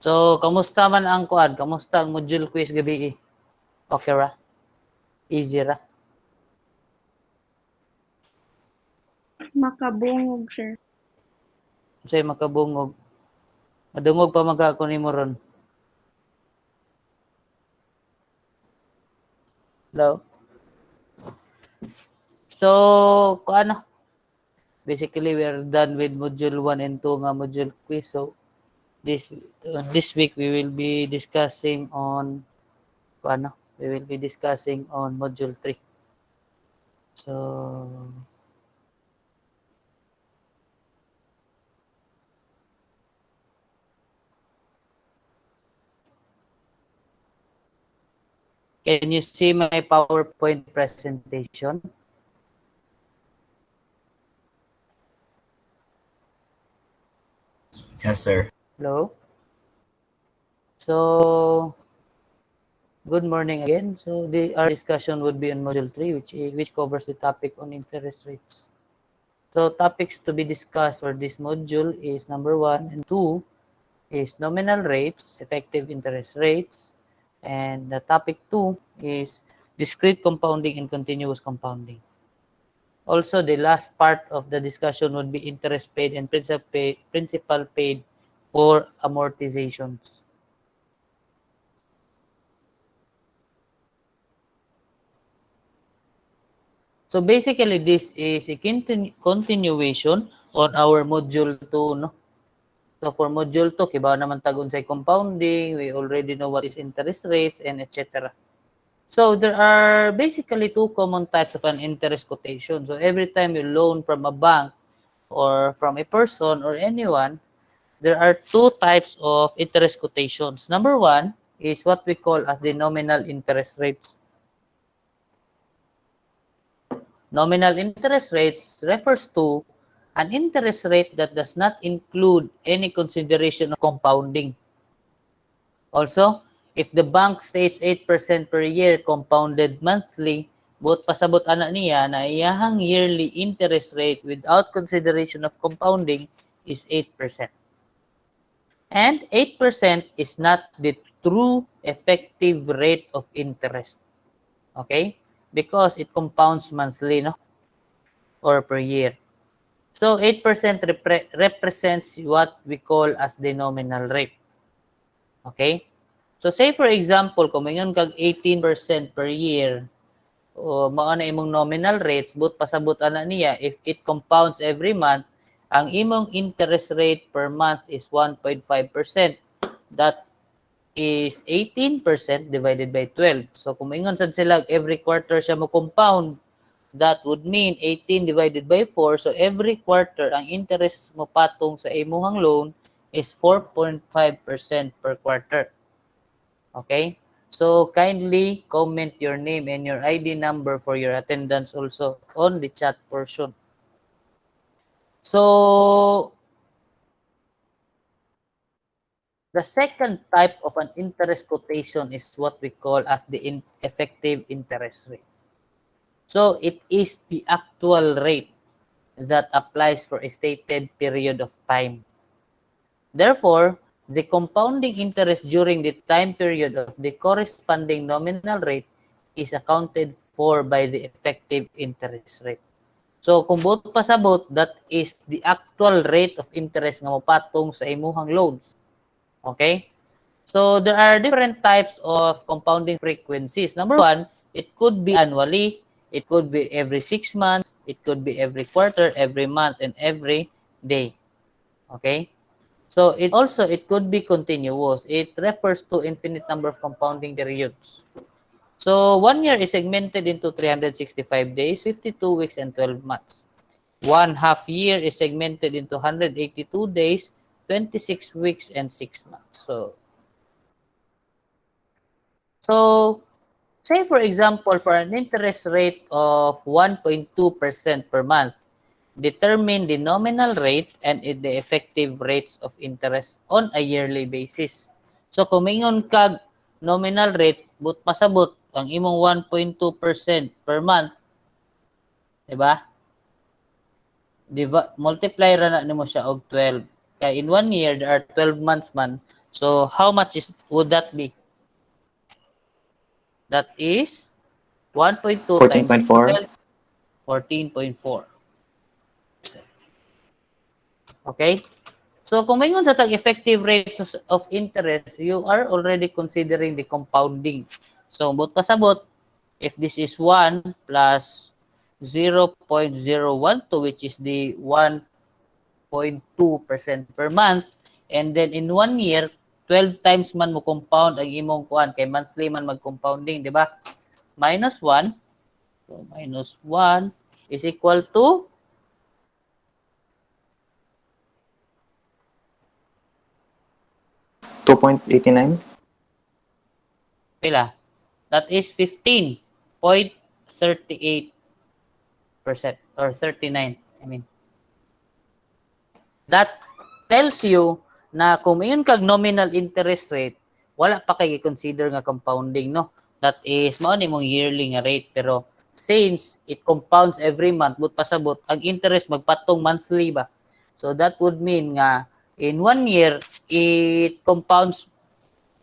So, kamusta man ang kuan? Kamusta ang module quiz gabi? Okay ra? Easy ra? Makabungog, sir. Sa'yo makabungog. Madungog pa magkako nimo ron. Hello? So, kuan basically, we are done with module 1 and 2 nga module quiz. So, this week we will be discussing on we will be discussing on module 3. So, can you see my PowerPoint presentation? Yes, sir. Hello? So, good morning again. So, our discussion would be on module 3, which covers the topic on interest rates. So, topics to be discussed for this module is number 1 and 2 is nominal rates, effective interest rates, and the topic 2 is discrete compounding and continuous compounding. Also, the last part of the discussion would be interest paid and principal paid or amortizations. So basically, this is a continuation on our module 2, no? So for module 2, kiba naman tagon sa compounding, we already know what is interest rates and etc. So there are basically two common types of an interest quotation. So every time you loan from a bank or from a person or anyone, there are two types of interest quotations. Number 1 is what we call as the nominal interest rates. Nominal interest rates refers to an interest rate that does not include any consideration of compounding. Also, if the bank states 8% per year compounded monthly, buot pasabot ana niya na iyahang yearly interest rate without consideration of compounding is 8%. And 8% is not the true effective rate of interest. Okay? Because it compounds monthly, no? Or per year. So 8% represents what we call as the nominal rate. Okay? So say for example, kung mayroon kag 18% per year, o mao na imong nominal rates, but pasabot ana niya, if it compounds every month, ang imong interest rate per month is 1.5%. That is 18% divided by 12. So kung maingon sad sila every quarter siya mo compound, that would mean 18 divided by 4. So every quarter ang interest mo patong sa imong loan is 4.5% per quarter. Okay? So kindly comment your name and your ID number for your attendance also on the chat portion. So the second type of an interest quotation is what we call as the effective interest rate. So it is the actual rate that applies for a stated period of time. Therefore, the compounding interest during the time period of the corresponding nominal rate is accounted for by the effective interest rate. So kung buot pasabot, that is the actual rate of interest nga mopatong sa imuhang loans. Okay? So there are different types of compounding frequencies. Number 1, it could be annually, it could be every 6 months, it could be every quarter, every month, and every day. Okay? So it could be continuous. It refers to infinite number of compounding periods. So 1 year is segmented into 365 days, 52 weeks, and 12 months. 1 half year is segmented into 182 days, 26 weeks, and 6 months. So say for example, for an interest rate of 1.2% per month, determine the nominal rate and the effective rates of interest on a yearly basis. So kung mingon kag nominal rate, but pasabot ang imong 1.2% per month, di ba? Multiply ra na nimo siya og 12. Kaya in 1 year, there are 12 months man. So how much would that be? That is 1.2 times 12, 14.4. Okay? So kung mayroon sa tag-effective rate of interest, you are already considering the compounding. So but pasabot, if this is 1 plus 0.012, which is the 1.2% per month, and then in 1 year, 12 times man mo compound ang imong kuan, kay monthly man mag-compounding, di ba? Minus 1, so minus 1 is equal to 2.89. pila? That is 15.38% or 39, I mean. That tells you na kung mayon kag nominal interest rate, wala pa kay consider nga compounding, no? That is mao ni mong yearly nga rate, pero since it compounds every month, but pasabot ang interest magpatong monthly ba. So that would mean nga in 1 year it compounds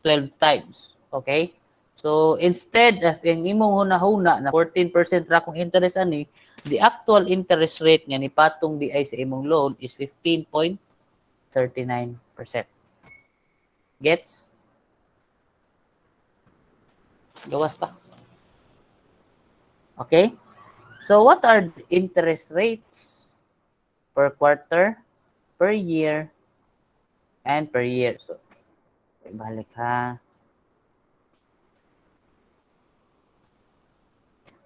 12 times. Okay? So instead of yung imong hunahuna na 14% ra kung interest ani, the actual interest rate nga ni patong di ay sa imong loan is 15.39%. Gets? Gawas pa. Okay? So what are the interest rates per quarter, per year, and per year? So balik ha.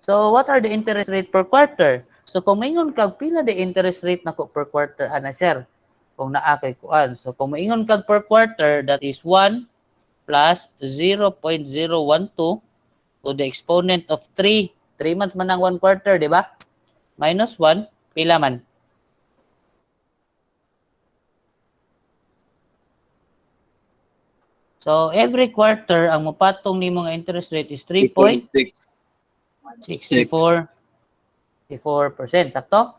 So what are the interest rate per quarter? So kung maingon kag pila the interest rate nako per quarter ana sir? Kung naa kay kuan. So kung maingon kag per quarter, that is 1 plus 0.012 to the exponent of 3. 3 months man ang 1 quarter, di ba? Minus 1, pila man? So every quarter ang mopatong nimo nga interest rate is 3.64%. Sakto?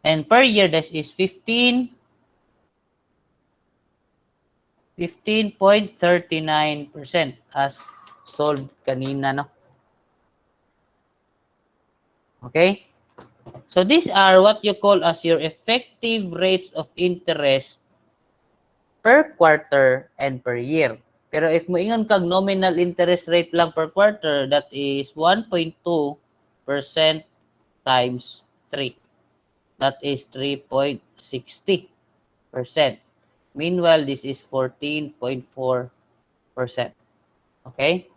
And per year, that is 15.39% as solved kanina, no? Okay? So these are what you call as your effective rates of interest per quarter and per year. Pero if mo ingon kag nominal interest rate lang per quarter, that is 1.2% times 3. That is 3.60%. Meanwhile, this is 14.4%. Okay?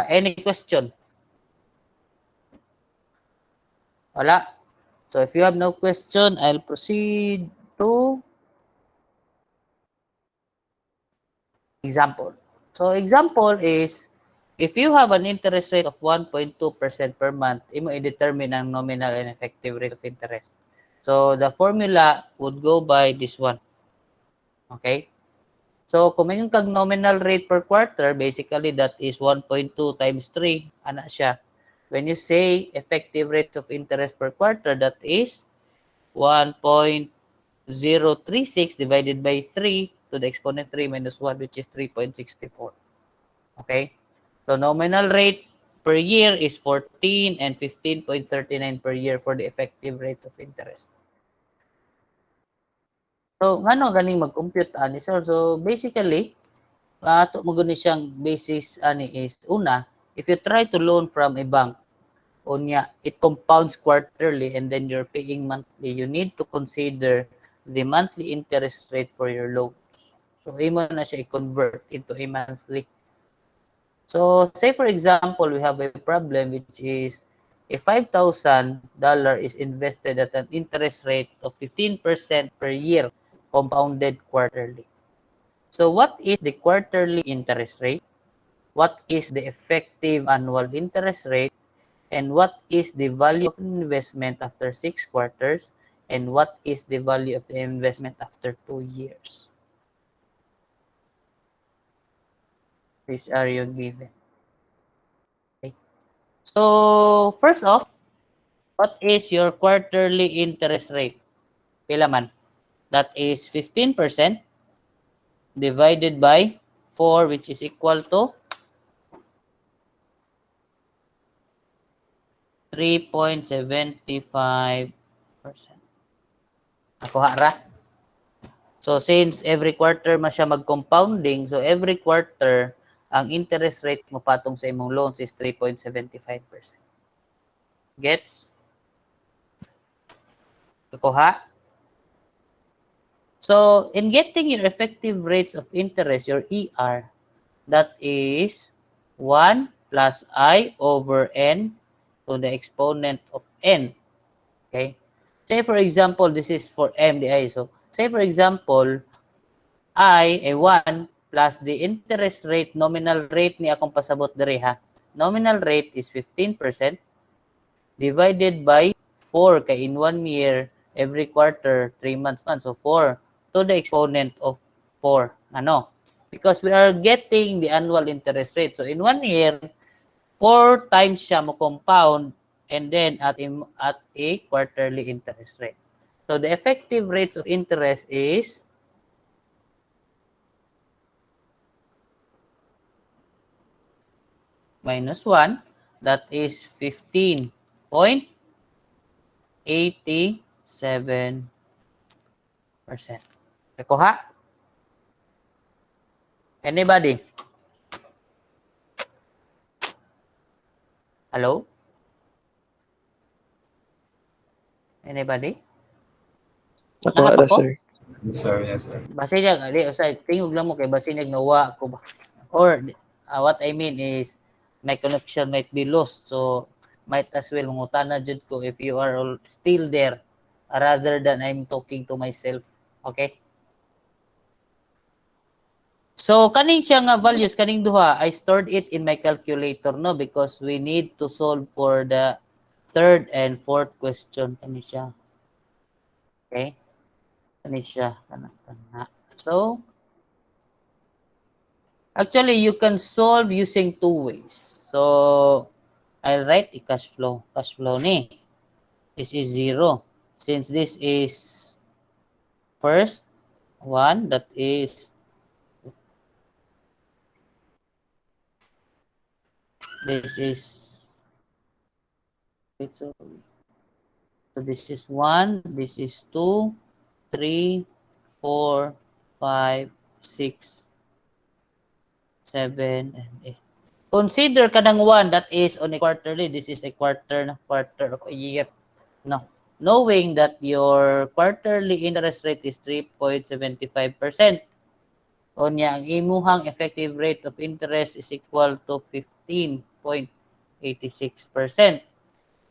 Any question? Wala? So if you have no question, I'll proceed to example. So example is, if you have an interest rate of 1.2% per month, imo i-determine ang nominal and effective rate of interest. So the formula would go by this one. Okay? So kung may kag nominal rate per quarter, basically that is 1.2 times 3. Ana siya. When you say effective rate of interest per quarter, that is 1.036 divided by 3 to the exponent 3 minus 1, which is 3.64. Okay? So nominal rate per year is 14 and 15.39 per year for the effective rates of interest. So ngano ganing mag-compute ani sir? So basically, ato mo gani siyang basis ani is una, if you try to loan from a bank, unya it compounds quarterly and then you're paying monthly, you need to consider the monthly interest rate for your loans. So imo na siya i-convert into a monthly. So say for example, we have a problem which is if $5,000 is invested at an interest rate of 15% per year, compounded quarterly. So what is the quarterly interest rate? What is the effective annual interest rate? And what is the value of investment after 6 quarters? And what is the value of the investment after 2 years? Which are you given? Okay. So first off, what is your quarterly interest rate? Pila man? That is 15%. divided by 4, which is equal to 3.75%. Nakuha ra? So, since every quarter siya mag-compounding, so every quarter, ang interest rate mo patong sa imong loans is 3.75%. Gets? Nakuha? So, in getting your effective rates of interest, your ER, that is 1 plus I over N to the exponent of N. Okay? Say, for example, this is for MDI. So, say, for example, I, a 1 plus the interest rate, nominal rate ni akong pasabot diri ha. Nominal rate is 15% divided by 4 kay in 1 year, every quarter, 3 months man. So, 4 to the exponent of 4. Ano? Because we are getting the annual interest rate. So, in 1 year, 4 times siya mo compound and then at a quarterly interest rate. So, the effective rates of interest is minus 1, that is 15.87%. Nakuha? Anybody? Hello? Anybody? Nakuha na, sir. Yes, sir. Yes, sir. Basi niya, tingog lang mo kay basi niya nawa ko ba. Or what I mean is my connection might be lost. So might as well mangutana jud ko if you are all still there rather than I'm talking to myself. Okay? So kaning siya nga values kaning duha, I stored it in my calculator no because we need to solve for the third and fourth question kani siya. Okay? Kani siya kana. So actually, you can solve using 2 ways. So, I'll write a cash flow. Cash flow ni. This is 0. Since this is first one, that is this is so this is 1, this is 2, 3, 4, 5, 6, 7, and 8. Consider kanang 1 that is on a quarterly. This is a quarter of a year. No. Knowing that your quarterly interest rate is 3.75%. Onya ang imuhang effective rate of interest is equal to 15.86%.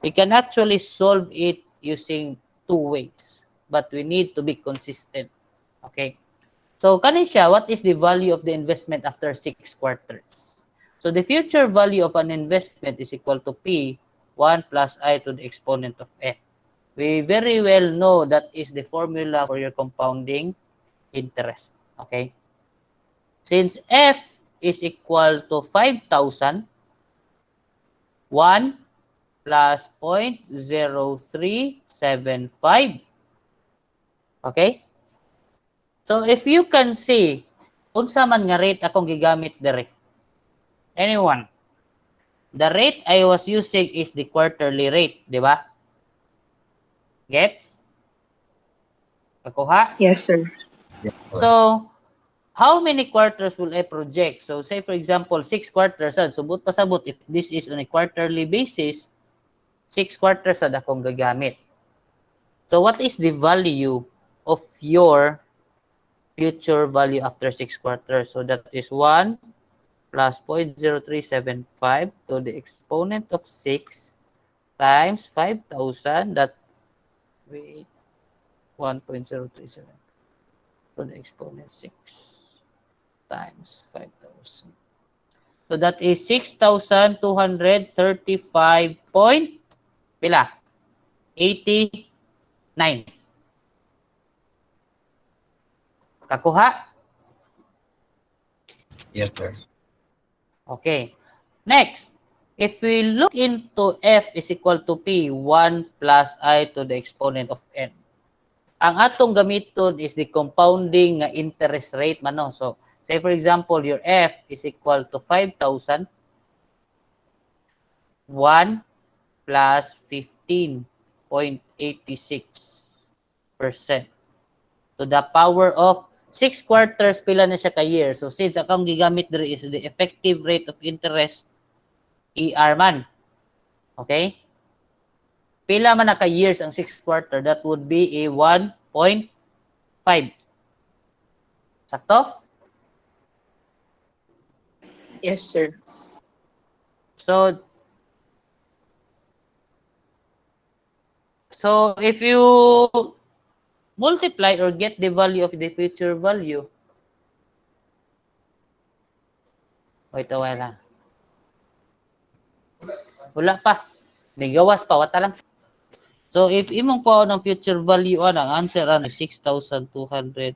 We can actually solve it using 2 ways, but we need to be consistent. Okay? So, kanin siya, what is the value of the investment after 6 quarters? So, the future value of an investment is equal to P, 1 plus I to the exponent of N. We very well know that is the formula for your compounding interest. Okay? Since F is equal to 5,000, 1 plus 0.0375. Okay? So, if you can see, unsa man nga rate akong gigamit dire? Anyone? The rate I was using is the quarterly rate, di ba? Gets? Nakuha? Yes, sir. Yes, sir. So, how many quarters will I project? So, say for example, 6 quarters. Subot pasabot, if this is on a quarterly basis, 6 quarters sad akong gagamit. So, what is the value of your future value after 6 quarters? So, that is 1 plus 0.0375 to the exponent of 6 times 5,000, that, wait, 1.037 to the exponent 6 times 5,000. So that is 6,235 point pila? 89. Kakuha? Yes, sir. Okay. Next, if we look into F is equal to P, 1 plus I to the exponent of N. ang atong gamiton is the compounding nga interest rate man no. So say for example your F is equal to 5,000 1 plus 15.86% to the power of 6 quarters pila na siya ka year. So since akong gigamit diri is the effective rate of interest ER man. Okay? Pila man na ka years ang 6 quarter, that would be a 1.5. Sakto? Yes, sir. So if you multiply or get the value of the future value, wait a while ha. Wala pa. May gawas pa, wata lang. So if imong ko ng future value ang answer ano 6,235.89.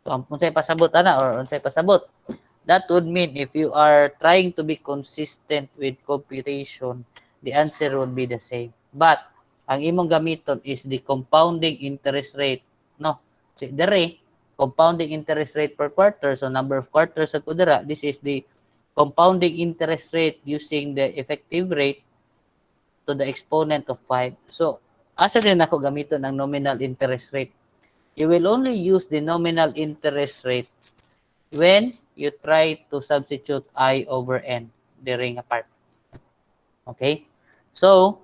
So unsay pasabot ana or unsay pasabot? That would mean if you are trying to be consistent with computation, the answer would be the same. But ang imong gamiton is the compounding interest rate, no? So dere compounding interest rate per quarter, so number of quarters sa kudara, this is the compounding interest rate using the effective rate to the exponent of 5. So, asa din ako gamiton ng nominal interest rate? You will only use the nominal interest rate when you try to substitute I over N during a part. Okay? So,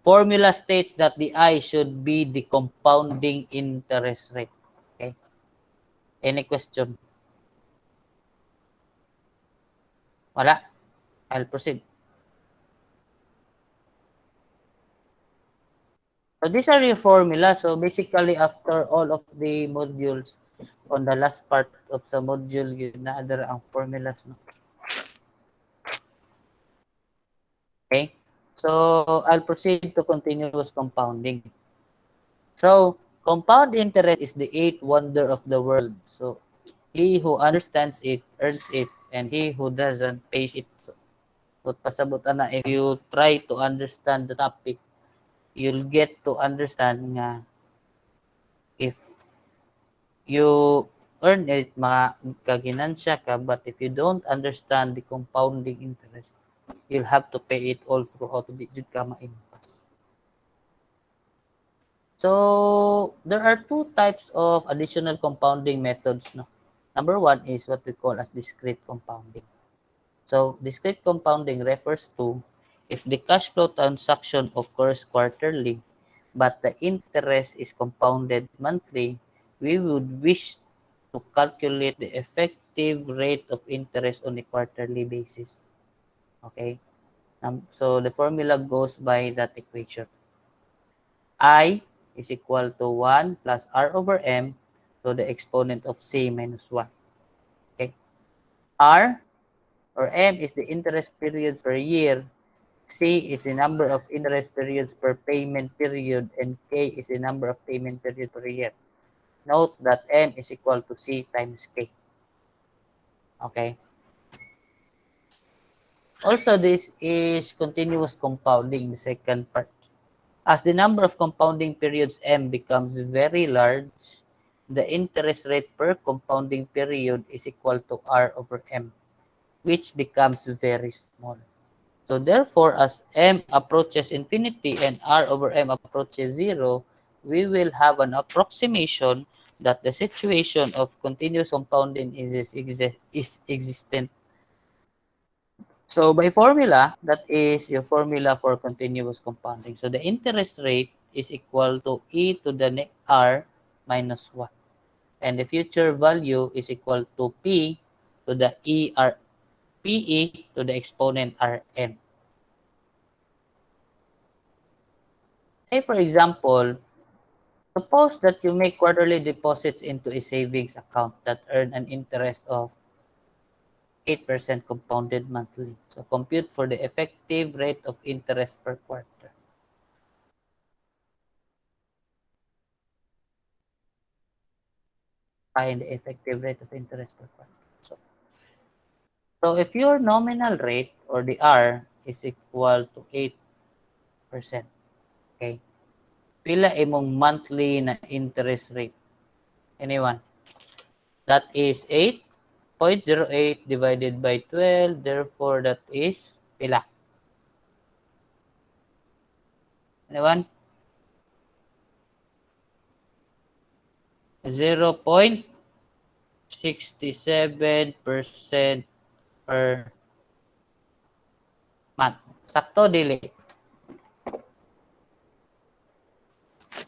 formula states that the I should be the compounding interest rate. Okay? Any question? Wala? I'll proceed. So these are your formulas. So basically, after all of the modules, on the last part of the module, yun na other ang formulas. No? Okay? So I'll proceed to continuous compounding. So compound interest is the eighth wonder of the world. So he who understands it, earns it, and he who doesn't pays it. So pasabot na, if you try to understand the topic, you'll get to understand nga if you earn it, makaginansya ka, but if you don't understand the compounding interest, you'll have to pay it all throughout the jud ka maimpas. So there are two types of additional compounding methods. No? Number one is what we call as discrete compounding. So discrete compounding refers to if the cash flow transaction occurs quarterly, but the interest is compounded monthly, we would wish to calculate the effective rate of interest on a quarterly basis. Okay? So the formula goes by that equation. I is equal to 1 plus R over M to the exponent of C minus 1. Okay? R or M is the interest periods per year. C is the number of interest periods per payment period, and K is the number of payment period per year. Note that M is equal to C times K. Okay. Also, this is continuous compounding, the second part. As the number of compounding periods M becomes very large, the interest rate per compounding period is equal to R over M, which becomes very small. So therefore, as M approaches infinity and R over M approaches 0, we will have an approximation that the situation of continuous compounding is existent. So by formula, that is your formula for continuous compounding. So the interest rate is equal to e to the r minus 1. And the future value is equal to p to the pe to the exponent rn. Say for example, suppose that you make quarterly deposits into a savings account that earn an interest of 8% compounded monthly. So compute for the effective rate of interest per quarter. Find the effective rate of interest per quarter. So if your nominal rate or the R is equal to 8%, okay? Pila imong monthly na interest rate? Anyone? That is 8.08 divided by 12. Therefore, that is pila? Anyone? 0.67% per month. Sakto, dili?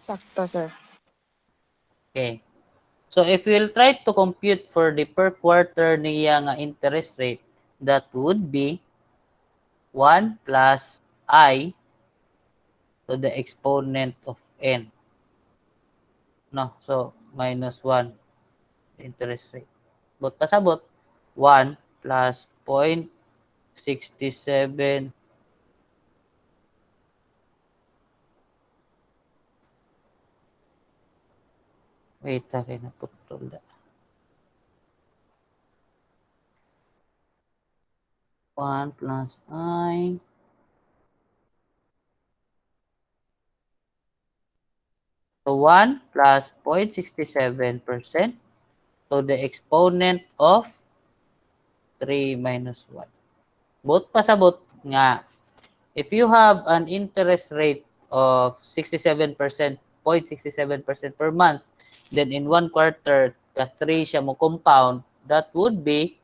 Sakto, sir. Okay. So, if we'll try to compute for the per quarter niya nga interest rate, that would be 1 plus I to the exponent of n. No? So, minus 1 interest rate. But pasabot, 1 plus 0.67 wait, kay naputol da. 1 plus I so 1 plus 0.67% to the exponent of 3 minus 1. Both pasabot nga if you have an interest rate of 67%, 0.67% per month, then in 1 quarter, ka 3 siya mo compound, that would be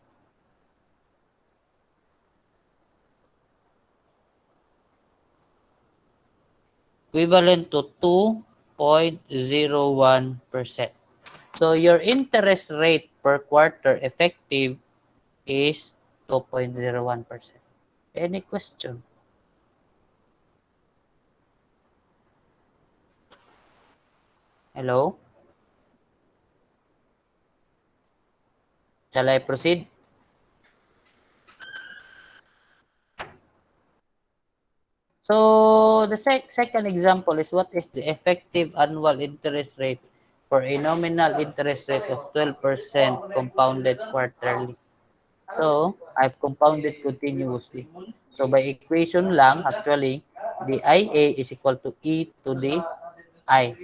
equivalent to 2.01%. So your interest rate per quarter effective is 2.01%. Any question? Hello? Shall I proceed? So the second example is what is the effective annual interest rate for a nominal interest rate of 12% compounded quarterly. So I've compounded continuously. So by equation lang, actually, the IA is equal to E to the I,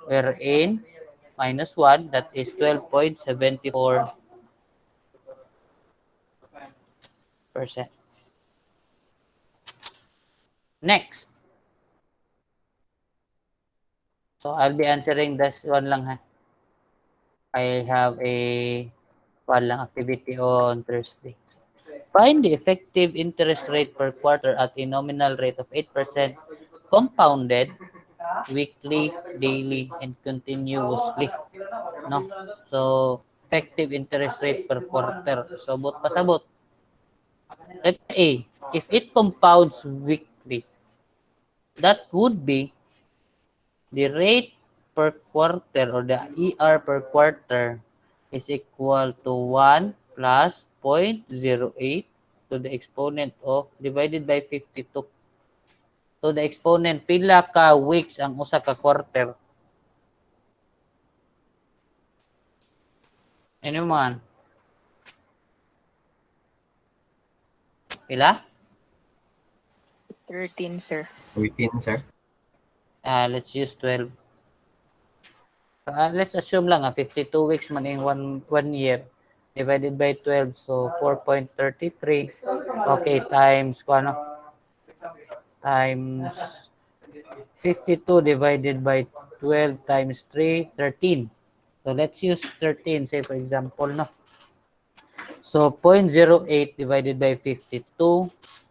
wherein minus 1, that is 12.74%. Next. So I'll be answering this one lang ha. I have a lang activity on Thursday. Find the effective interest rate per quarter at a nominal rate of 8% compounded weekly, daily, and continuously. No? So, effective interest rate per quarter. So, bot pasabot. Letter A, if it compounds weekly, that would be the rate per quarter or the ER per quarter is equal to 1 plus 0.08 to the exponent of divided by 52. So the exponent, pila ka weeks ang usa ka quarter? Ano man? Pila? 13, sir. 13, sir. Let's use 12. Let's assume lang 52 weeks man in one year divided by 12, so 4.33. Okay, times times 52 divided by 12 times 3, 13. So let's use 13, say for example, no? So 0.08 divided by 52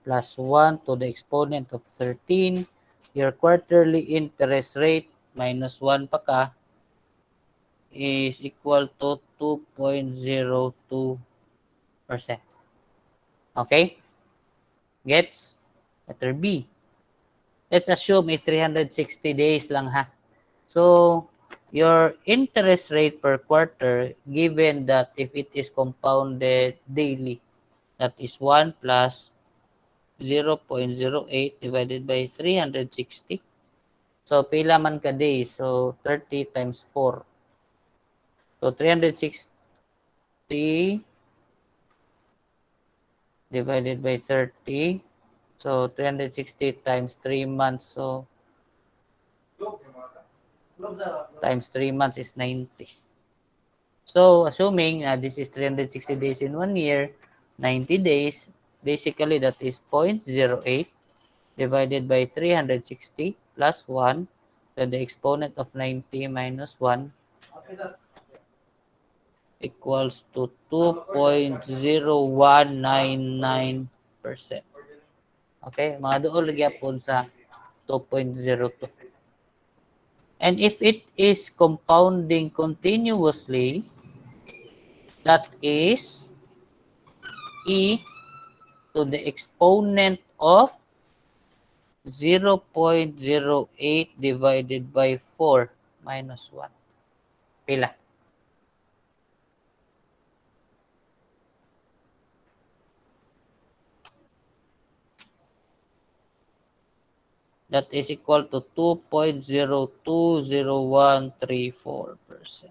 plus 1 to the exponent of 13. Your quarterly interest rate minus 1 pa ka is equal to 2.02%. Okay? Gets? Letter B. Let's assume 360 days lang ha. So, your interest rate per quarter, given that if it is compounded daily, that is 1 plus 0.08 divided by 360. So, pila man ka days? So, 30 times 4. So, 360 divided by 30. So, 360 times 3 months. So, times 3 months is 90. So, assuming this is 360 days in 1 year, 90 days, basically that is 0.08 divided by 360 plus 1, then the exponent of 90 minus 1 equals to 2.0199%. Okay, mga dool gyapon sa 2.02. And if it is compounding continuously, that is e to the exponent of 0.08 divided by 4 minus 1. Pila? That is equal to 2.020134%.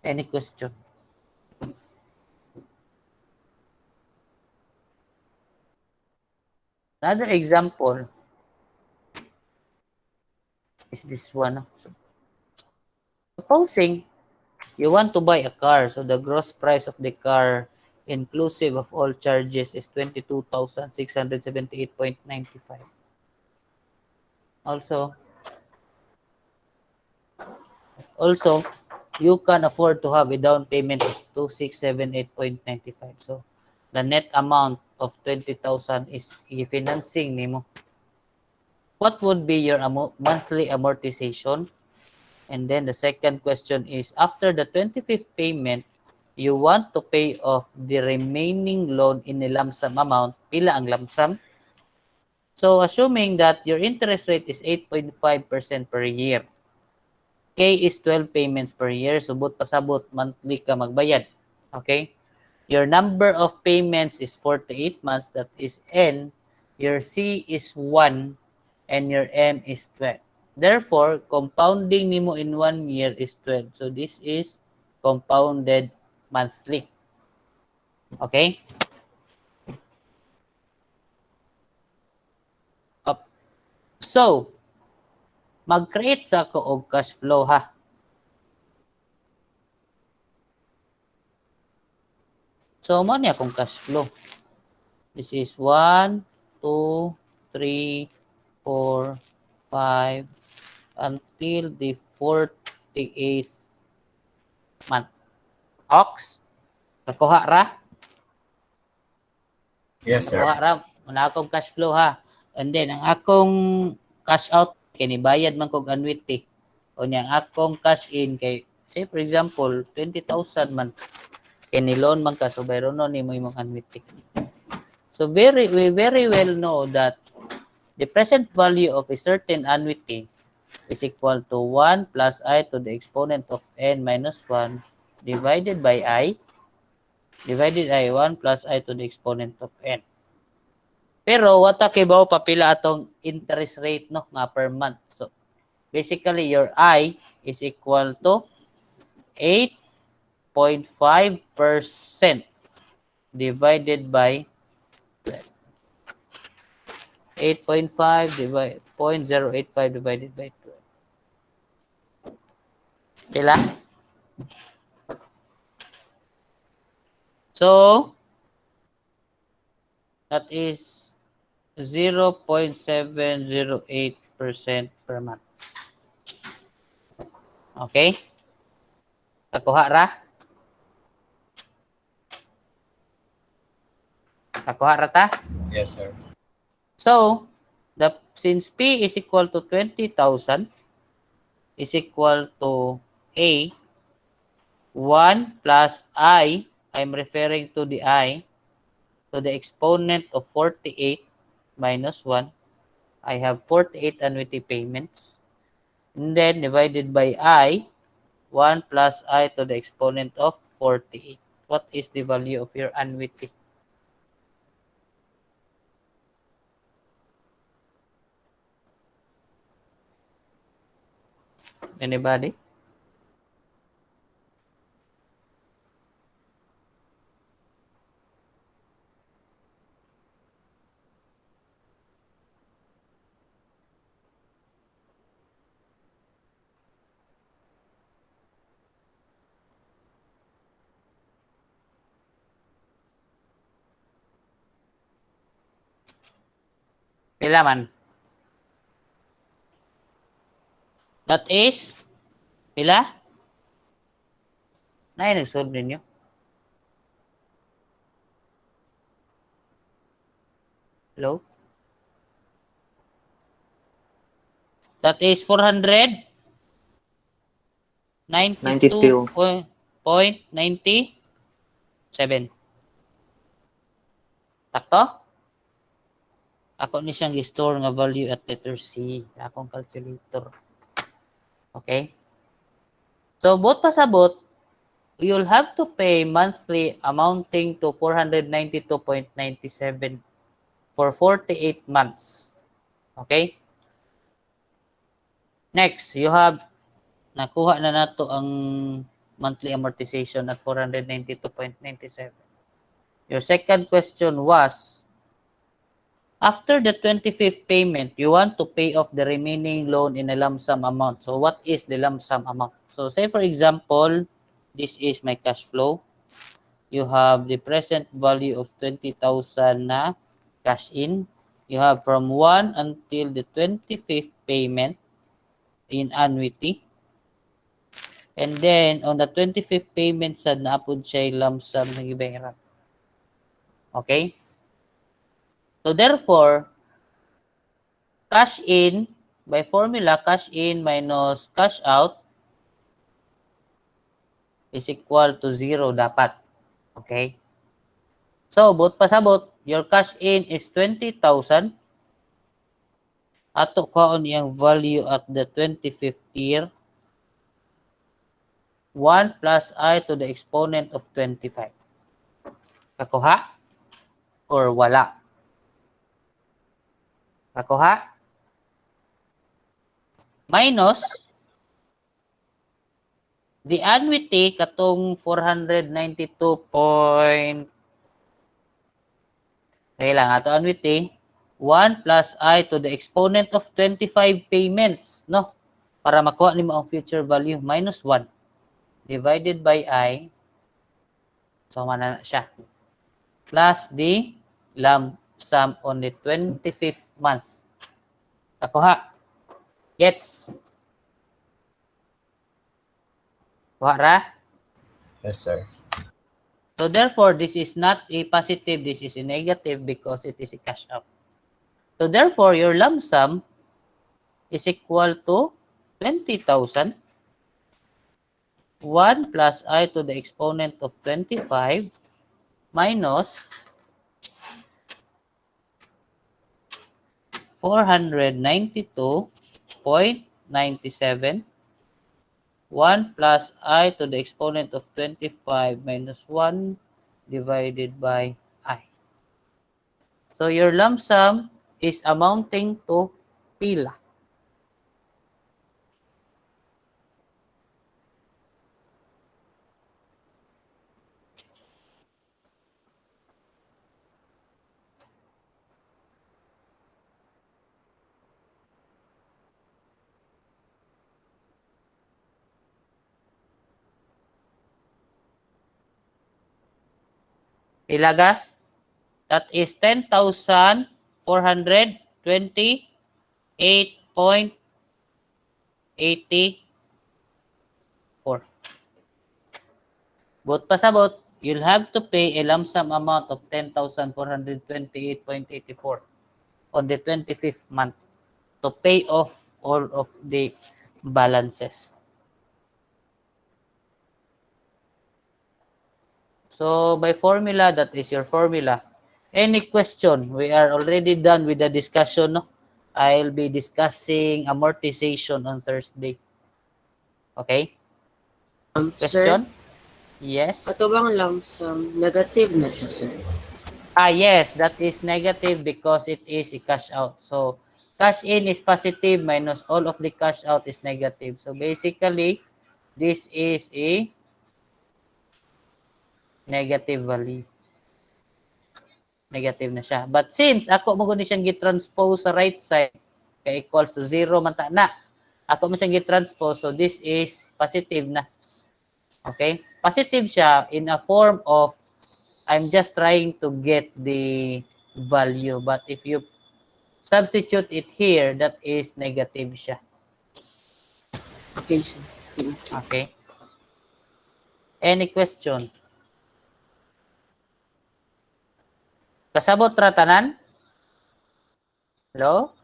Any question? Another example is this one. Supposing you want to buy a car, so the gross price of the car inclusive of all charges is 22,678.95. Also, you can afford to have a down payment of 2,678.95. So, the net amount of 20,000 is i-financing nimo. What would be your monthly amortization? And then the second question is, after the 25th payment, you want to pay off the remaining loan in a lump sum amount. Pila ang lump sum? So, assuming that your interest rate is 8.5% per year. K is 12 payments per year. Subot pasabot, monthly ka magbayad. Okay? Your number of payments is 48 months. That is N. Your C is 1. And your M is 12. Therefore, compounding nimo in 1 year is 12. So, this is compounded monthly. Okay? Up. So, mag-create sa ako og cash flow ha. So, mo niya akong cash flow. This is 1, 2, 3, 4, 5, until the 48th month. Ox? Nakuha ra? Yes, sir. Nakuha ra? Muna akong cash flow ha. And then, ang akong cash out, kinibayad man kong annuity. O niya, ang akong cash in kay, say for example, 20,000 man. Kiniloan man ka, so bayron no ni mo imong annuity. So we very well know that the present value of a certain annuity is equal to 1 plus I to the exponent of n minus 1 divided by I 1 plus I to the exponent of n. Pero wata kay bawo papila atong interest rate no nga per month. So basically your I is equal to 8.5% divided by 8.5 divided 0.085 divided by 12. Kila? So, that is 0.708% per month. Okay? Nakuha ra? Nakuha ra ta? Yes, sir. So, since P is equal to 20,000 is equal to A, 1 plus I, I'm referring to the I, to the exponent of 48 minus 1. I have 48 annuity payments. And then divided by I, 1 plus I to the exponent of 48. What is the value of your annuity? Anybody? Pila man? That is, pila? Na nag-solve ninyo. Hello? That is 492.97. Takto? Ako ni siyang gi-store nga value at letter C. Akong calculator. Okay? So, both pasabot, you'll have to pay monthly amounting to 492.97 for 48 months. Okay? Next, you have, nakuha na nato ang monthly amortization at 492.97. Your second question was, after the 25th payment, you want to pay off the remaining loan in a lump sum amount. So, what is the lump sum amount? So, say for example, this is my cash flow. You have the present value of 20,000 na cash in. You have from 1 until the 25th payment in annuity. And then, on the 25th payment, sad na apod siya lump sum na gibayaran. Okay? So, therefore, cash in, by formula, cash in minus cash out is equal to 0 dapat. Okay? So, both pasabot, your cash in is 20,000. Ato kaon iyang value at the 25th year. 1 plus I to the exponent of 25. Kakuha? Or wala? Kakuha? Minus the annuity katong 492 point kailang ato annuity 1 plus I to the exponent of 25 payments, no? Para makuha nimo ang future value minus 1 divided by I, so mana na siya, plus the lump sum on the 25th month. Kakuha? Gets? Kuha ra? Yes, sir. So therefore, this is not a positive, this is a negative because it is a cash out. So therefore, your lump sum is equal to 20,000. 1 plus I to the exponent of 25 minus 492.97. 1 plus I to the exponent of 25 minus 1 divided by I. So your lump sum is amounting to pila. Ilagas? That is 10,428.84. Both pasabot, you'll have to pay a lump sum amount of 10,428.84 on the 25th month to pay off all of the balances. So, by formula, that is your formula. Any question? We are already done with the discussion. No? I'll be discussing amortization on Thursday. Okay? Question? Sir, Yes? ato bang lump sum negative na siya, sir? Yes, that is negative because it is a cash out. So, cash in is positive minus all of the cash out is negative. So, basically, this is a negative value. Negative na siya. But since ako mo guni siyang gitranspose sa right side, kay equals to 0 man ta na. Ako mo siyang gitranspose, so this is positive na. Okay? Positive siya in a form of I'm just trying to get the value. But if you Substitute it here, that is negative siya. Okay, sir. Thank you. Okay. Any question? Kasabot ra tanan? Hello?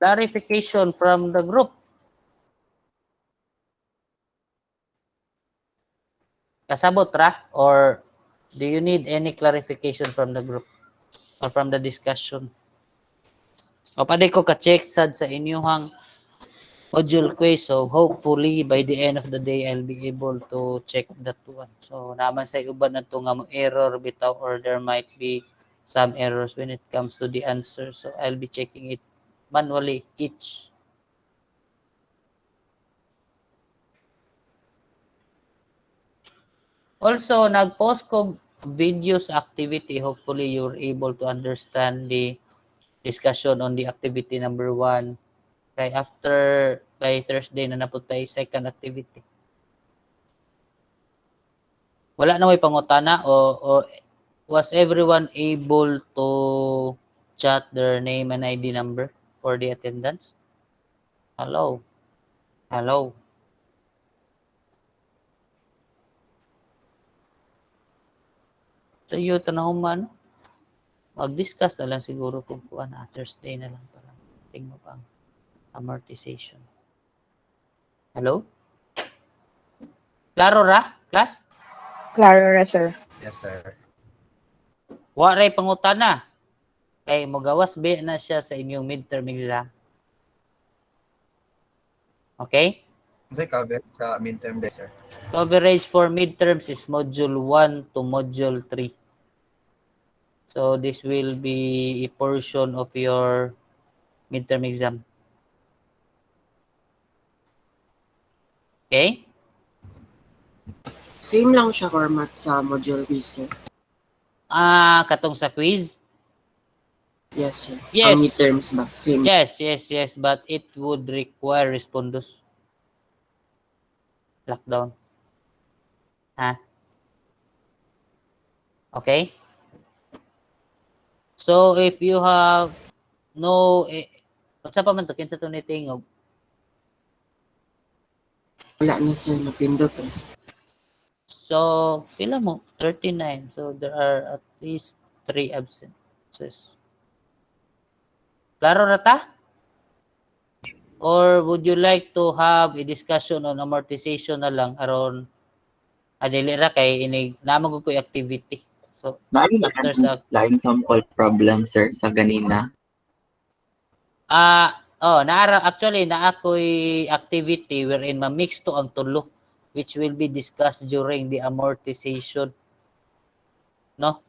Clarification from the group. Kasabot ra? Or do you need any clarification from the group? Or from the discussion? O pwede ko ka-check sad sa inyong module quiz. So hopefully by the end of the day, I'll be able to check that one. So naman sa uban na ito nga error bitaw, or there might be some errors when it comes to the answer. So I'll be checking it manually each. Also, nag-post ko videos activity. Hopefully, you're able to understand the discussion on the activity number 1. Kay after, by Thursday na naputay second activity. Wala na may pangutana o was everyone able to chat their name and ID number for the attendance? Hello? Hello? So, yun, tanong man, mag-discuss na lang siguro kung kuan na Thursday na lang para tingnan pa ang amortization. Hello? Klaro ra, class? Klaro ra, sir. Yes, sir. Wa ray pangutana. Kay magawas ba na siya sa inyong midterm exam. Okay? Kasi cover sa midterm day, sir. Coverage for midterms is module 1 to module 3. So this will be a portion of your midterm exam. Okay? Same lang siya format sa module B, sir. Katong sa quiz? Yes, sir. Yes. Ang midterms ba? Same. Yes, but it would require respondos. Lockdown. Okay? So if you have no what's pa man to kinsa to nitingog? Wala na, sir. Napindot. So pila mo 39. So there are at least 3 absences. Klaro ra ta? Or would you like to have a discussion on amortization na lang aron adili ra kay inig namagod ko activity. So Lain after sa lain sample problem, sir, sa ganina. actually na ako'y activity wherein ma-mix to ang tulo, which will be discussed during the amortization. No?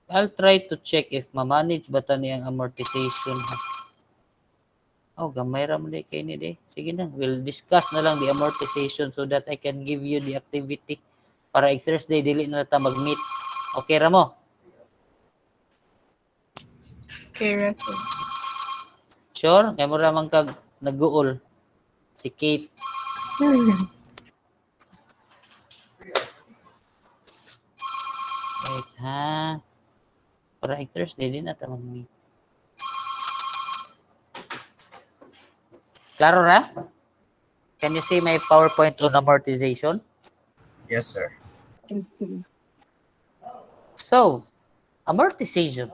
I'll try to check if ma-manage ba tani ang amortization. Oh, gamay ra man kay ni de. Sige na, we'll discuss na lang the amortization so that I can give you the activity para Thursday dili na ta mag-meet. Okay ra mo? Okay, Russell. Sure? Kaya mo ramang kag nag-uol. Si Kate. Wait, ha? Para Thursday din na ta mag-meet. Klaro ra? Can you see my PowerPoint on amortization? Yes, sir. So, amortization.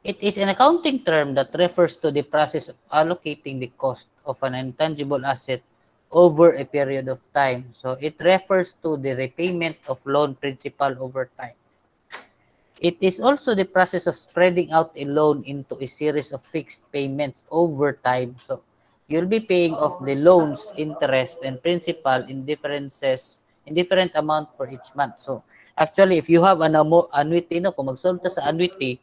It is an accounting term that refers to the process of allocating the cost of an intangible asset over a period of time. So, it refers to the repayment of loan principal over time. It is also the process of spreading out a loan into a series of fixed payments over time. So, you'll be paying off the loan's interest and principal in different amount for each month. So, actually, if you have an annuity, no, kung mag-solve ta sa annuity,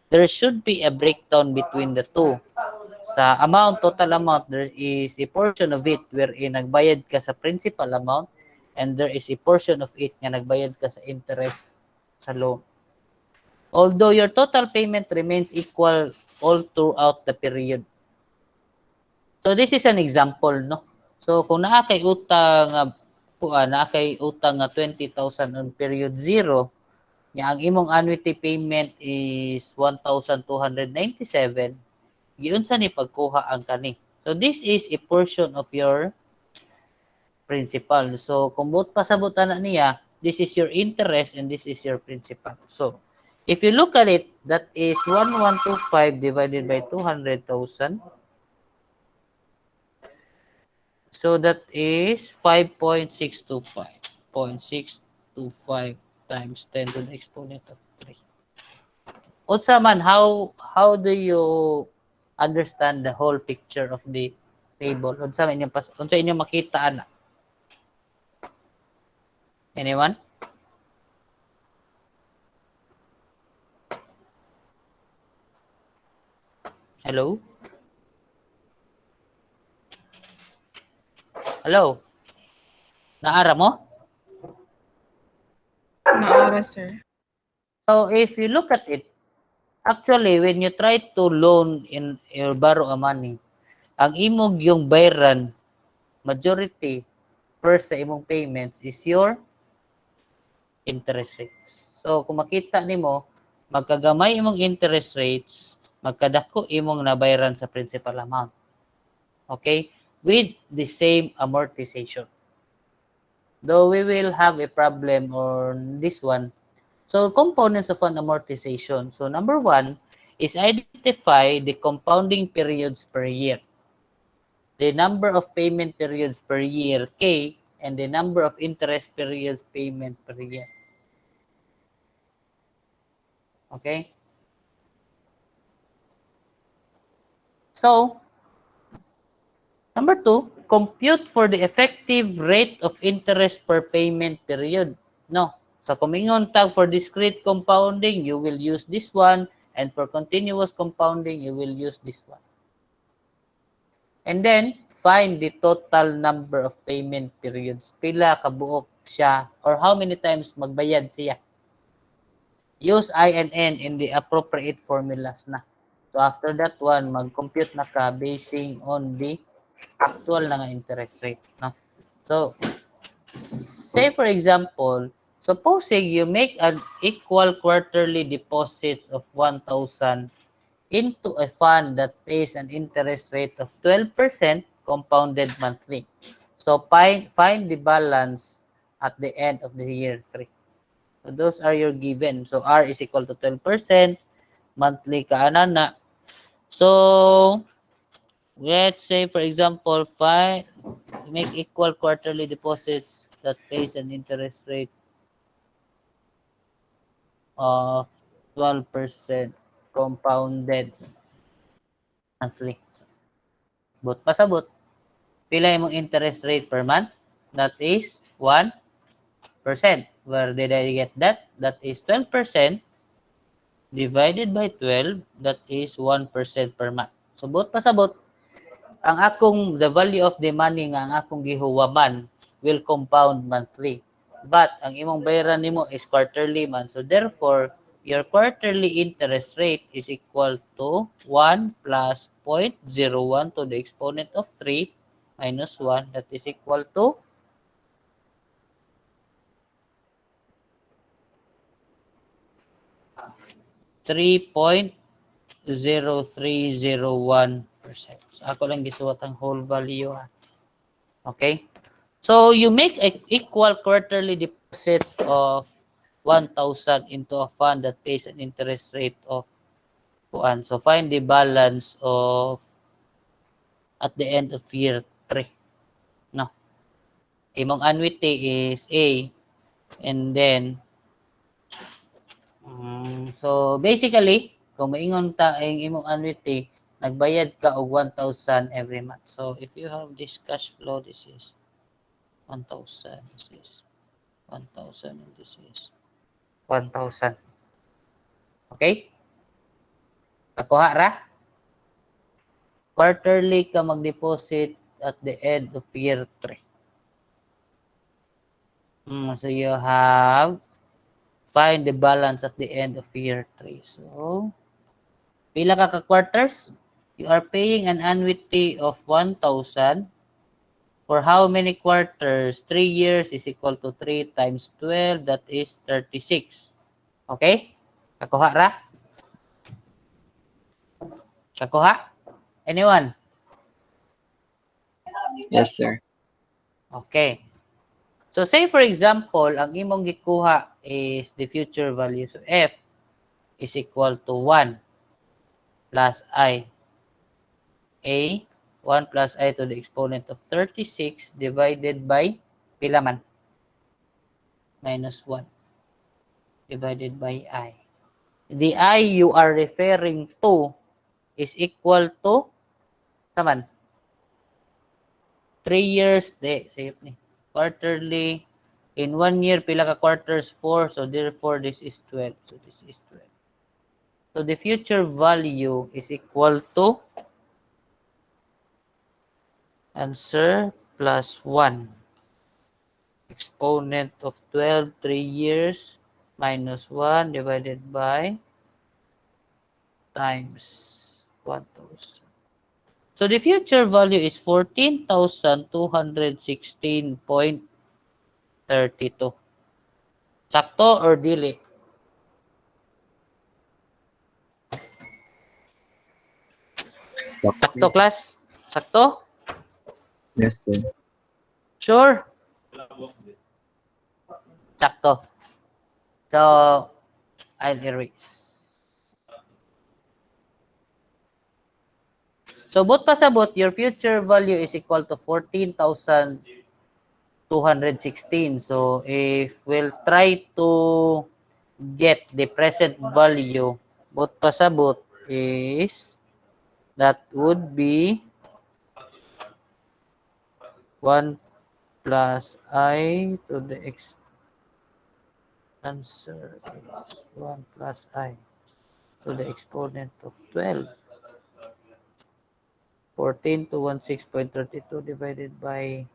there should be a breakdown between the two. Sa amount, total amount, there is a portion of it wherein nagbayad ka sa principal amount and there is a portion of it nga nagbayad ka sa interest sa loan. Although your total payment remains equal all throughout the period. So this is an example, no? So kung naa kay utang nga 20,000 on period 0, Nga ang imong annuity payment is 1,297, giunsa ni pagkuha ang kani. So this is a portion of your principal. So kung buot pasabot na niya, this is your interest and this is your principal. So if you look at it, that is 1125 divided by 200,000. So that is 5.625. 0.625 times 10 to the exponent of 3. Unsa man, how do you understand the whole picture of the table? Unsa inyong makita ana? Anyone? Hello? Hello? Naara mo? Naara, sir. So if you look at it, actually when you try to loan in or borrow a money, ang imong yung bayaran majority first sa imong payments is your interest rates. So kung makita nimo magkagamay imong interest rates, magkadako imong nabayaran sa principal amount. Okay? With the same amortization. Though we will have a problem on this one. So components of an amortization. So number 1 is identify the compounding periods per year. The number of payment periods per year, K, and the number of interest periods payment per year. Okay? So, number 2, compute for the effective rate of interest per payment period. No. So, kung mingon tag for discrete compounding, you will use this one. And for continuous compounding, you will use this one. And then, find the total number of payment periods. Pila kabuok siya or how many times magbayad siya. Use I and N in the appropriate formulas na. So, after that one, mag-compute na ka basing on the actual na nga interest rate. No? So, say for example, supposing you make an equal quarterly deposits of 1,000 into a fund that pays an interest rate of 12% compounded monthly. So find the balance at the end of the year 3. So those are your given. So R is equal to 12%, monthly kaanana. So let's say for example, make equal quarterly deposits that pays an interest rate of 12% compounded monthly. But pasabot, pila imong interest rate per month? That is 1%. Where did I get that? That is 12% divided by 12. That is 1% per month. So, but pasabot, the value of the money nga ang akong gihuwaman will compound monthly. But, ang imong bayaran nimo is quarterly man. So, therefore, your quarterly interest rate is equal to 1 plus 0.01 to the exponent of 3 minus 1. That is equal to 3.0301%. So, ako lang gisuwat ang whole value. Okay? So, you make equal quarterly deposits of 1,000 into a fund that pays an interest rate of 1. So, find the balance of at the end of year 3. No? Imong annuity is A. And then, so basically, kung maingon ta ang imong annuity, nagbayad ka og 1,000 every month. So, if you have this cash flow, this is 1,000. This is 1,000 and this is 1,000. Okay? Nakuha ra? Quarterly ka mag-deposit at the end of year 3. So you have find the balance at the end of year 3. So, pila ka quarters? You are paying an annuity of 1,000. For how many quarters? 3 years is equal to 3 times 12. That is 36. Okay? Kakuha ra? Kakuha? Anyone? Yes, sir. Okay. So say for example, ang imong gikuha is the future value. So f is equal to 1 plus I. A, 1 plus I to the exponent of 36 divided by pila man? Minus 1 divided by I. The I you are referring to is equal to saman? 3 years, sayop ni. Quarterly. In 1 year, pila ka quarters? 4. So therefore, this is 12. So this is 12. So the future value is equal to answer plus 1. Exponent of 12, 3 years minus 1 divided by times 1,000. So the future value is 14,216.32. Sakto or dili? Sakto, class? Sakto? Yes, sir. Sure? Sakto. So, I'll erase. So, both pasabot, your future value is equal to 14,216. So, if we'll try to get the present value, both pasabot is, that would be 1 plus I to the answer is 1 plus I to the exponent of 12. 14,216.32 divided by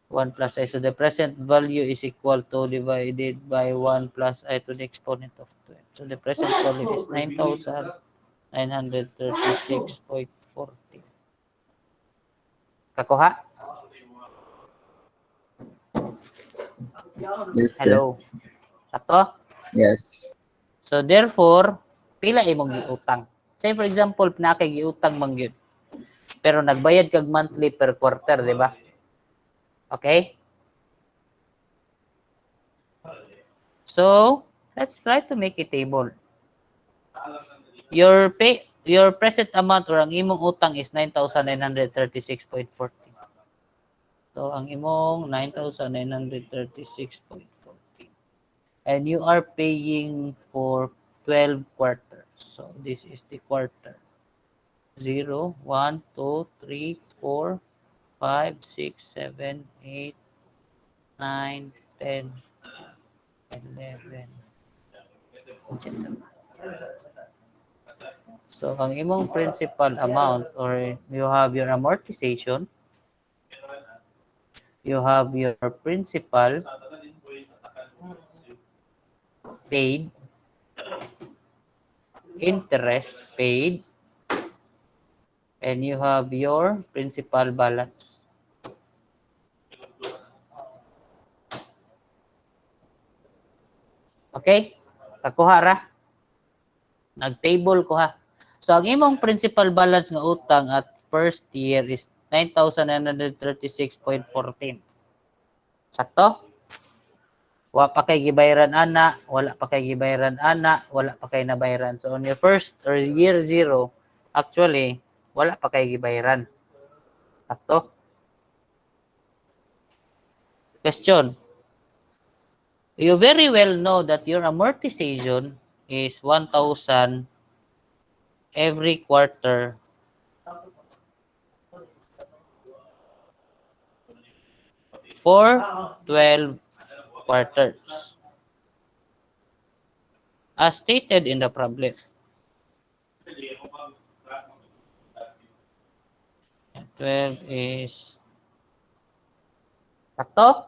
1 plus I. So the present value is equal to divided by 1 plus I to the exponent of 12. So the present value is 9,936.40. Kakuha? Yes, sir. Hello? Sakto? Yes. So therefore, pila imong giutang. Say for example, pinakay giutang man gyud. Pero nagbayad kag monthly per quarter, di ba? Okay? So, let's try to make a table. Your present amount or ang imong utang is 9,936.40. So, ang imong 9,936.40. And you are paying for 12 quarters. So, this is the quarter. 0, 1, 2, 3, 4, 5, 6, 7, 8, 9, 10, 11, etc. So, ang imong principal amount or you have your amortization, you have your principal paid, interest paid, and you have your principal balance. Okay? Kakuha ra. Nag-table ko ha. So, ang imong principal balance nga utang at first year is 9,936.14. Sakto? Wala pa kay gibayaran ana, wala pa kay gibayaran ana, wala pa kay nabayaran. So, on your first or year 0, actually, wala pa kay gibayaran. Sakto? Question. You very well know that your amortization is 1,000 every quarter for 12 quarters. As stated in the problem. 12 is sakto?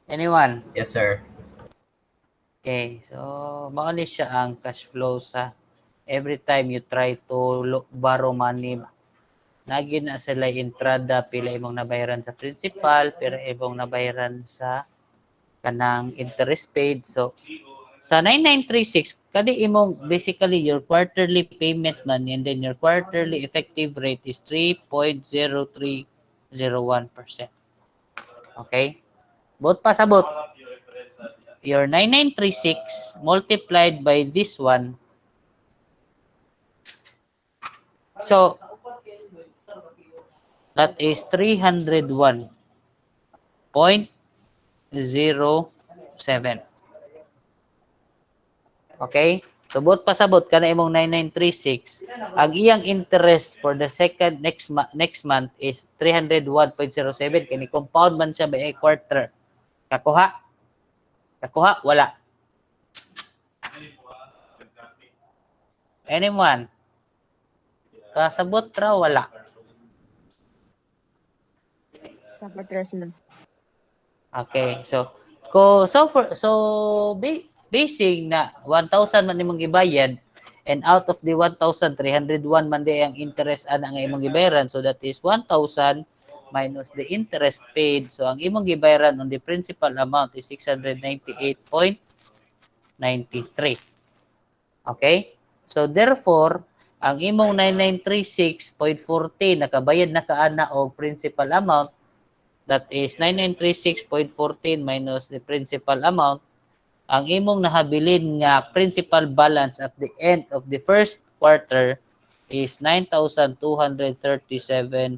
Anyone? Yes, sir. Okay, so mauni siya ang cash flow sa every time you try to borrow money. Nagi na sila entrada, pila imong nabayaran sa principal, pila imong nabayaran sa kanang interest paid. So sa 9936 kani imong basically your quarterly payment man and then your quarterly effective rate is 3.0301%. Okay? Bot pasabot your 9936 multiplied by this one. So that is 301.07. Okay? So bot pasabot kana imong 9936, ang iyang interest for the second next month is 301.07 kini compound man siya by a quarter. Kakuha? Kakuha? Wala. Anyone? Kasabot ra wala. Sapat ra, sir. Okay. So basing na 1,000 man imong gibayad and out of the 1,000 301 man di ang interest ana nga imong gibayaran, so that is 1,000 minus the interest paid. So ang imong gibayaran on the principal amount is 698.93. Okay? So therefore, ang imong 9936.14 nakabayad na kaana og principal amount, that is 9936.14 minus the principal amount. Ang imong nahabilin nga principal balance at the end of the first quarter is 9,237.21.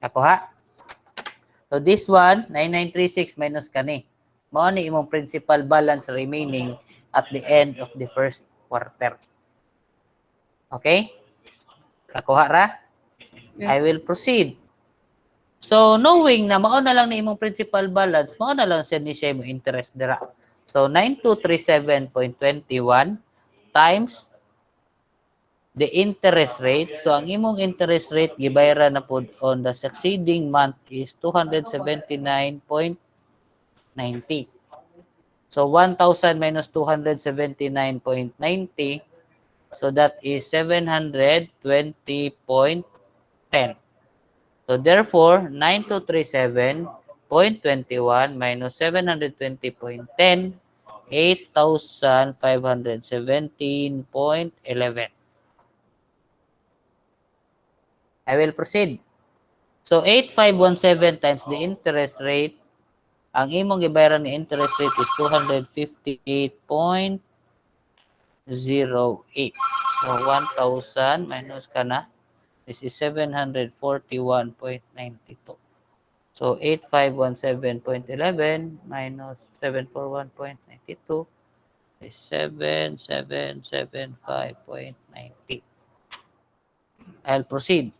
Ako ha? So this one, 9936 minus kani. Mao ni imong principal balance remaining at the end of the first quarter. Okay? Kakuha ra? I Yes. will proceed. So knowing na mao na lang ni imong principal balance, mao na lang siya ni siya imong interest dira. So 9237.21 times the interest rate. So ang imong interest rate gibayaran na pod on the succeeding month is 279.90. So 1,000 minus 279.90, so that is 720.10. So therefore, 9237.21 minus 720.10, 8,517.11. I will proceed. So 8,517 times the interest rate, ang imong gibayaran ni interest rate is 258.08. So 1,000 minus kana, this is 741.92. So 8,517.11 minus 741.92 is 7,775.90. I'll proceed.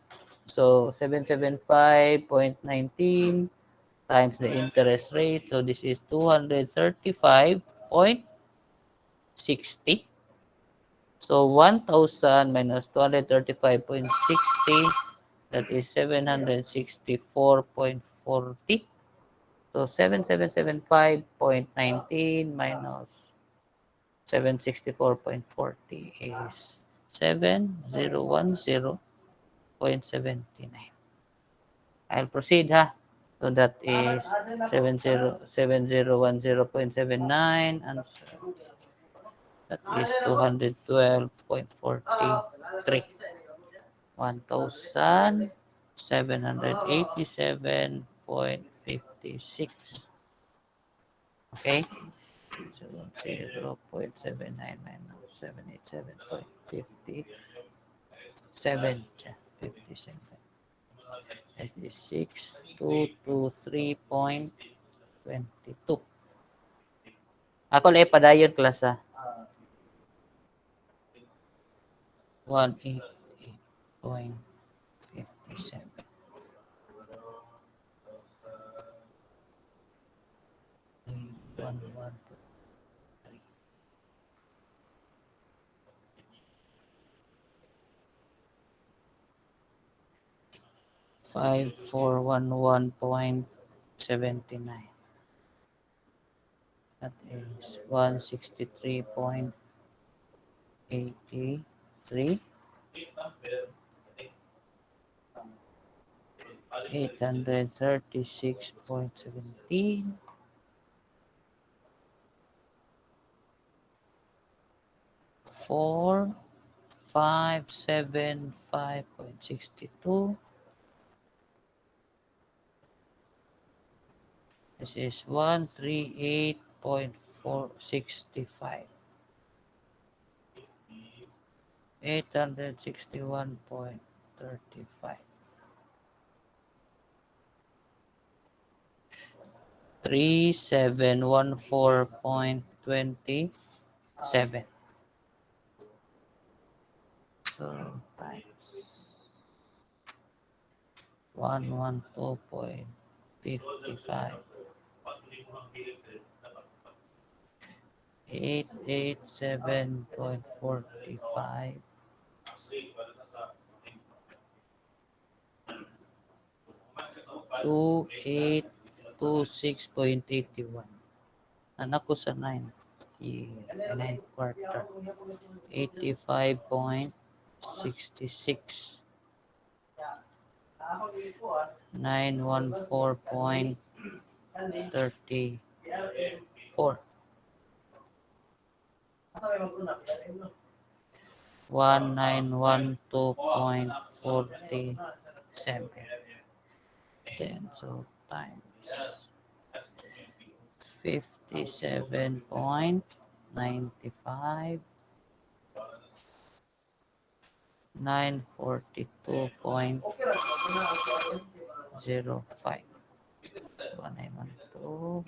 So 775.19 times the interest rate. So this is 235.60. So 1,000 minus 235.60, that is 764.40. So 7,775.19 minus 764.40 is 7,010.79. I'll proceed ha. So that is 7,010.79 and that is 212.43. 1,787.56. Okay? So 0.79 minus 787.57. 57. That is 6,223.22. Ako lang padayon class ha. 188.57. One, one, two, three. 5,411.79. That is 163.83. 836.17. 4575.62. This is 138.465. 861.35. 3714.27. So times 112.55. 887.45. 2826.81. Anak ko sa 9. Si 9 quarter. 85.66. 914.34. 1912.47. Then so times 57.95. 942.05. 1912.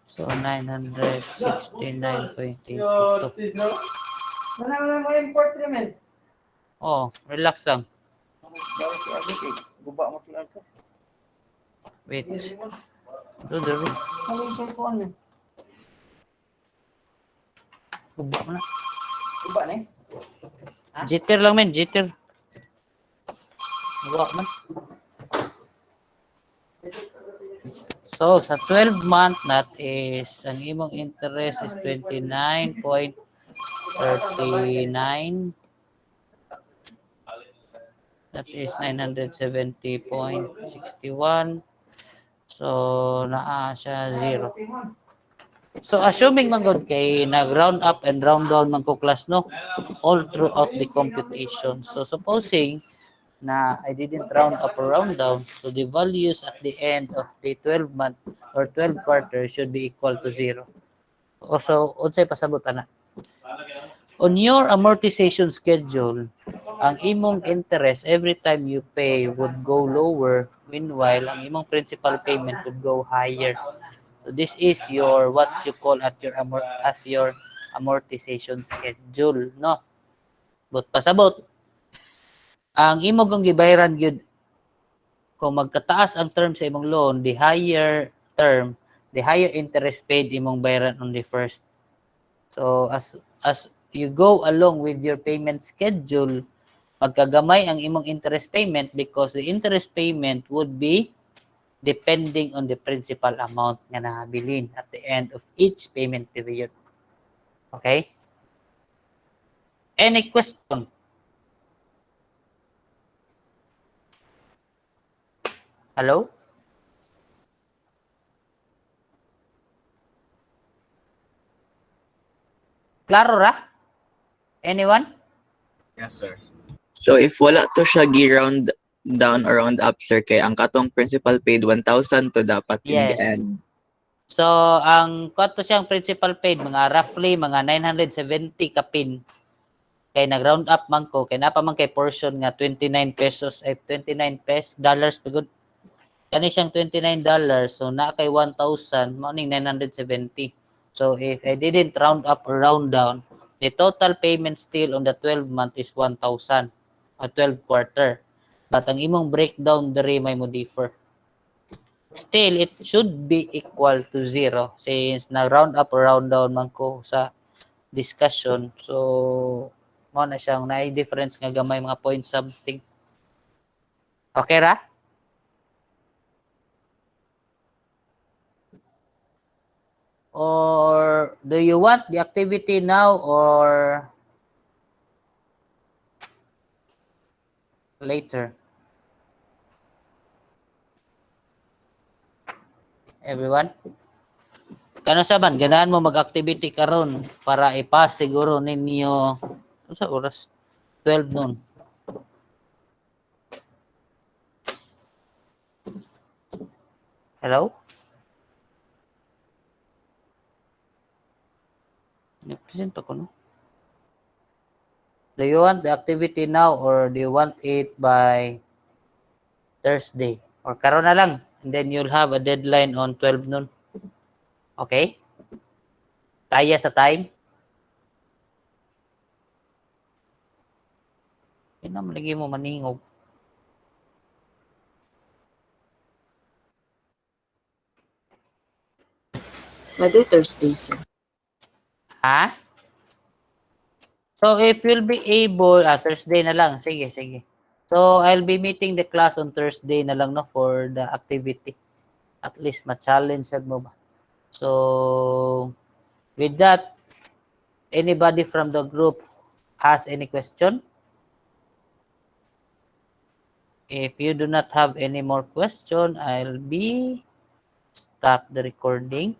So 969.82. Oh, relax lang. Wait. Do the room. Guba mo na. Jitter lang men, jitter. Guba man. So, sa 12 month that is, ang imong interest is 29.39. That is 970.61. So, naa siya 0. So, assuming man gud kay nag-round up and round down man ko class, no? All throughout the computation. So, supposing na I didn't round up or round down, so the values at the end of the 12 month or 12 quarter should be equal to 0. Also, unsay pasabot ana? On your amortization schedule, ang imong interest every time you pay would go lower, meanwhile ang imong principal payment would go higher. So this is your what you call at your as your amortization schedule, no? But pasabot, ang imo kung gibayaran gyud kung magkataas ang term sa imong loan, the higher term, the higher interest paid imong bayaran on the first. So as you go along with your payment schedule, magkagamay ang imong interest payment because the interest payment would be depending on the principal amount nga nahabilin at the end of each payment period. Okay? Any question? Hello? Klaro ra? Anyone? Yes, sir. So if wala to siya gi-round down or round up, sir, kay ang katong principal paid 1,000 to dapat in the Yes. end. So, ang kato siyang principal paid, mga roughly, mga 970 kapin. Kay nag-round up man ko, kay napa man kay portion nga 29 pesos, ay 29 dollars, pagod. Kani siyang $29, so na kay 1,000, morning 970. So, if I didn't round up or round down, the total payment still on the 12 month is 1,000, or 12 quarter. But ang imong breakdown dere may mo differ. Still, it should be equal to 0 since na-round up or round down man ko sa discussion. So, mo na siyang na-difference nga gamay mga point something. Okay ra? Or do you want the activity now or later. Everyone? Kano saban, ganahan mo mag-activity karon para i-pass siguro ninyo ano sa oras? 12 noon. Hello? Present ako, no? Do you want the activity now or do you want it by Thursday? Or karon na lang. And then you'll have a deadline on 12 noon. Okay? Kaya sa time? Yun naman lagi mo maningog. Pwede Thursday, sir. Ha? So if you'll be able, Thursday na lang. Sige, sige. So I'll be meeting the class on Thursday na lang, no, for the activity. At least ma-challenge mo ba. So with that, anybody from the group has any question? If you do not have any more question, I'll be stop the recording.